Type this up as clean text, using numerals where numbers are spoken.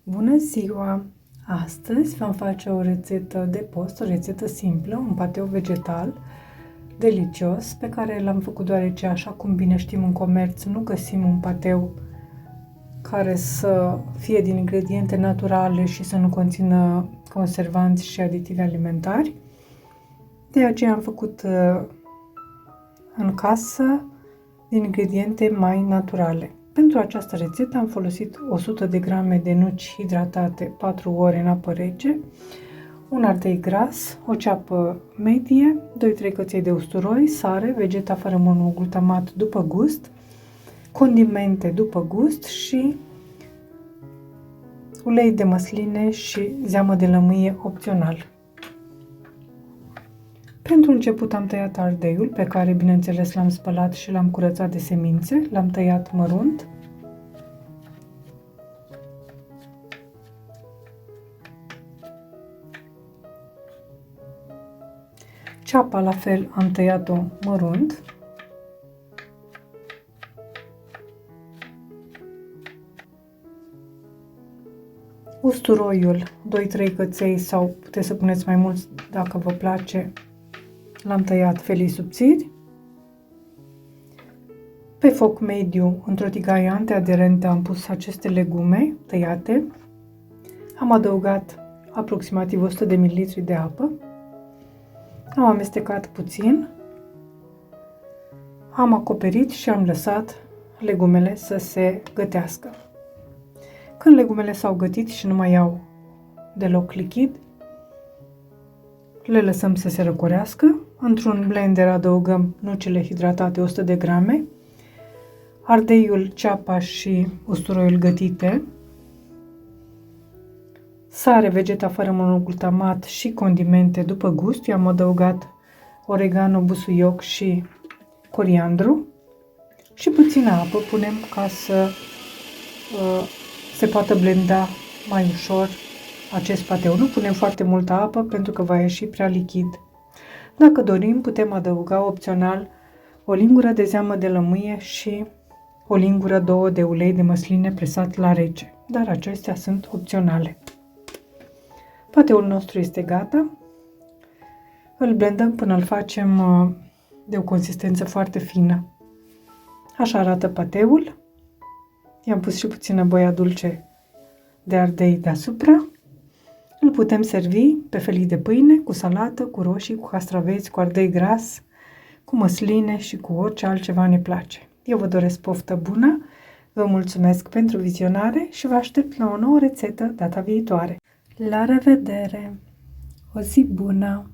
Bună ziua! Astăzi vom face o rețetă de post, o rețetă simplă, un pateu vegetal delicios pe care l-am făcut deoarece, așa cum bine știm, în comerț nu găsim un pateu care să fie din ingrediente naturale și să nu conțină conservanți și aditivi alimentari. De aceea am făcut în casă din ingrediente mai naturale. Pentru această rețetă am folosit 100 de grame de nuci hidratate 4 ore în apă rece, un ardei gras, o ceapă medie, 2-3 căței de usturoi, sare, vegeta fără monoglutamat după gust, condimente după gust și ulei de măsline și zeamă de lămâie opțional. Pentru început am tăiat ardeiul, pe care bineînțeles l-am spălat și l-am curățat de semințe, l-am tăiat mărunt. Ceapa la fel am tăiat-o mărunt. Usturoiul, 2-3 căței sau puteți să puneți mai mulți dacă vă place, l-am tăiat felii subțiri. Pe foc mediu, într-o tigaie antiaderentă, am pus aceste legume tăiate. Am adăugat aproximativ 100 de ml de apă. Am amestecat puțin. Am acoperit și am lăsat legumele să se gătească. Când legumele s-au gătit și nu mai au deloc lichid, le lăsăm să se răcorească. Într-un blender adăugăm nucile hidratate 100 de grame, ardeiul, ceapa și usturoiul gătite, sare, vegeta fără monoglutamat și condimente după gust. Eu am adăugat oregano, busuioc și coriandru și puțină apă punem ca să se poată blenda mai ușor acest pateu. Nu punem foarte multă apă pentru că va ieși prea lichid. Dacă dorim, putem adăuga opțional o lingură de zeamă de lămâie și o lingură, 2 de ulei de măsline presat la rece, dar acestea sunt opționale. Pateul nostru este gata. Îl blendăm până îl facem de o consistență foarte fină. Așa arată pateul. I-am pus și puțină boia dulce de ardei deasupra. Îl putem servi pe felii de pâine, cu salată, cu roșii, cu castraveți, cu ardei gras, cu măsline și cu orice altceva ne place. Eu vă doresc poftă bună, vă mulțumesc pentru vizionare și vă aștept la o nouă rețetă data viitoare. La revedere! O zi bună!